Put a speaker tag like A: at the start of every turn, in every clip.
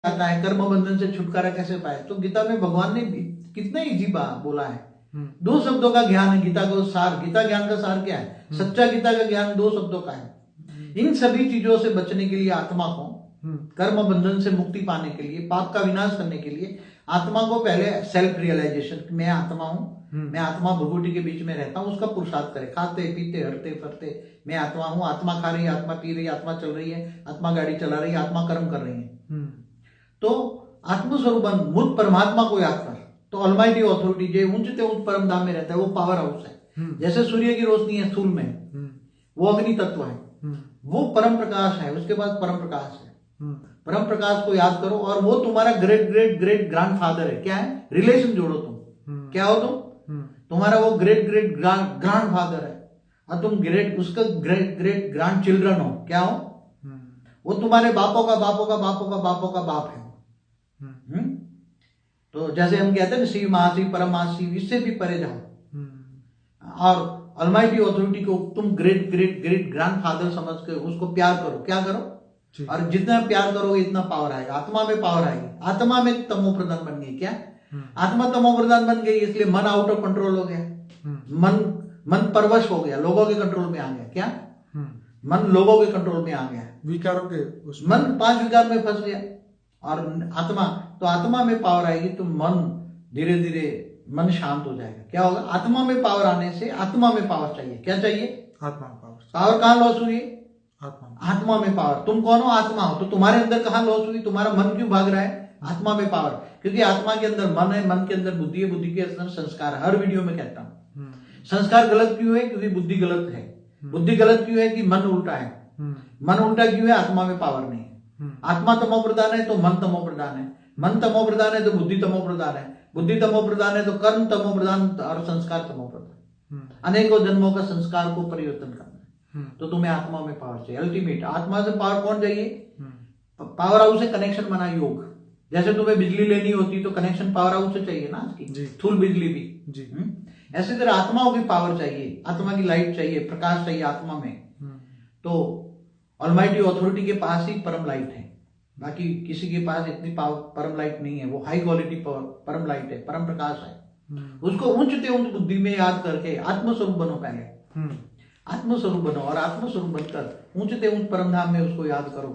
A: आता है कर्म बंधन से छुटकारा कैसे पाए, तो गीता में भगवान ने कितना इजी बोला है। दो शब्दों का ज्ञान है गीता को सार। गीता ज्ञान का सार क्या है? सच्चा गीता का ज्ञान दो शब्दों का है। इन सभी चीजों से बचने के लिए आत्मा को, कर्म बंधन से मुक्ति पाने के लिए, पाप का विनाश करने के लिए आत्मा को पहले सेल्फ रियलाइजेशन, मैं आत्मा हूं, मैं आत्मा भभूति के बीच में रहता हूं, उसका पुरुषार्थ करे। खाते पीते हरते फरते मैं आत्मा हूं, आत्मा खा रही है, आत्मा पी रही है, आत्मा चल रही है, आत्मा गाड़ी चला रही है, आत्मा कर्म कर रही है। तो आत्मस्वरूप मूर्त परमात्मा को याद कर, तो ऑलमाइटी ऑथोरिटी जो ऊंचते उच्च परम धाम में रहता है, वो पावर हाउस है। जैसे सूर्य की रोशनी है स्थूल में, वो अग्नि तत्व है, वो परम प्रकाश है, उसके बाद परम प्रकाश है। परम प्रकाश को याद करो, और वो तुम्हारा great great great grand father है। क्या है? रिलेशन जोड़ो तुम। क्या हो तुम? तुम्हारा वो ग्रेट ग्रेट ग्रैंड फादर है, और तुम ग्रेट उसका ग्रेट ग्रेट ग्रैंड चिल्ड्रन हो। क्या हो? वो तुम्हारे बापों का बापों का बापों का बापों का बाप है। तो जैसे हम कहते हैं ना, शिव महाशिव परम महाशिव, इससे भी परे जाओ, और ऑलमाइटी ऑथोरिटी को तुम great great great grand father समझ के उसको प्यार करो। क्या करो? और जितना प्यार करोगे इतना पावर आएगा, आत्मा में पावर आएगी। आत्मा में तमो प्रधान बन गई। क्या? आत्मा तमो प्रधान बन गई, इसलिए मन आउट ऑफ कंट्रोल हो गया। मन परवश हो गया, लोगों के कंट्रोल में आ गया। क्या? मन लोगों के कंट्रोल में आ गया,
B: विकारों के
A: मन 5 विकार में फंस गया। और आत्मा, तो आत्मा में पावर आएगी तो मन धीरे धीरे मन शांत हो जाएगा। क्या होगा? आत्मा में पावर आने से, आत्मा में पावर चाहिए। क्या चाहिए?
B: आत्मा में पावर।
A: पावर कहाँ लॉस हुई?
B: आत्मा
A: में पावर। तुम कौन हो? आत्मा हो। तो तुम्हारे अंदर कहाँ लॉस हुई? तुम्हारा मन क्यों भाग रहा है? आत्मा में पावर। क्योंकि आत्मा के अंदर मन है, मन के अंदर बुद्धि है, बुद्धि के अंदर संस्कार है। हर वीडियो में कहता हूँ, संस्कार गलत क्यों है? क्योंकि बुद्धि गलत है। बुद्धि गलत क्यों है? कि मन उल्टा है। मन उल्टा क्यों है? आत्मा में पावर नहीं है। आत्मा तमो प्रधान है तो मन तमो प्रधान है, मन तमो प्रधान है तो बुद्धि तमो प्रधान है, बुद्धि तमो प्रधान है तो कर्म तमो प्रधान और संस्कार तमो प्रधान। अनेकों जन्मों का संस्कार को परिवर्तन करना है। तो तुम्हें आत्मा में पावर चाहिए। अल्टीमेट आत्मा से पावर कौन चाहिए? पावर हाउस से कनेक्शन बना योग। जैसे तुम्हें बिजली लेनी होती तो कनेक्शन पावर हाउस से चाहिए ना, उसकी स्थूल बिजली भी। ऐसी तरह आत्माओं की पावर चाहिए, आत्मा की लाइट चाहिए, प्रकाश चाहिए आत्मा में। तो ऑलमाइटी ऑथोरिटी के पास ही परम लाइट है, बाकी किसी के पास इतनी पावर परम लाइट नहीं है। वो हाई क्वालिटी परम लाइट है, परम प्रकाश है। उसको ऊंचते उच्च बुद्धि में याद करके आत्मस्वरूप बनो। पहले आत्मस्वरूप बनो, और आत्मस्वरूप बनकर ऊंचते उच्च परम धाम में उसको याद करो,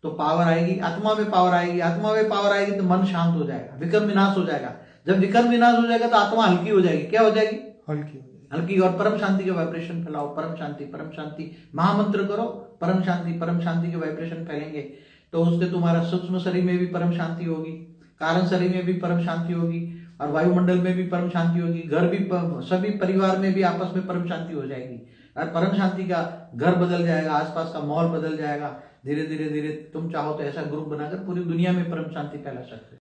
A: तो पावर आएगी। आत्मा में पावर आएगी, आत्मा में पावर आएगी तो मन शांत हो जाएगा, विकर्म विनाश हो जाएगा। जब विकर्म विनाश हो जाएगा तो आत्मा हल्की हो जाएगी। क्या हो जाएगी? हल्की। और परम शांति के वाइब्रेशन फैलाओ। परम शांति महामंत्र करो, परम शांति के वाइब्रेशन फैलेंगे, तो उससे तुम्हारा सूक्ष्म शरीर में भी परम शांति होगी, कारण शरीर में भी परम शांति होगी, और वायुमंडल में भी परम शांति होगी, घर भी, सभी परिवार में भी आपस में परम शांति हो जाएगी। और परम शांति का घर बदल जाएगा, आसपास का माहौल बदल जाएगा। धीरे धीरे तुम चाहो तो ऐसा ग्रुप बनाकर पूरी दुनिया में परम शांति फैला सकते हो।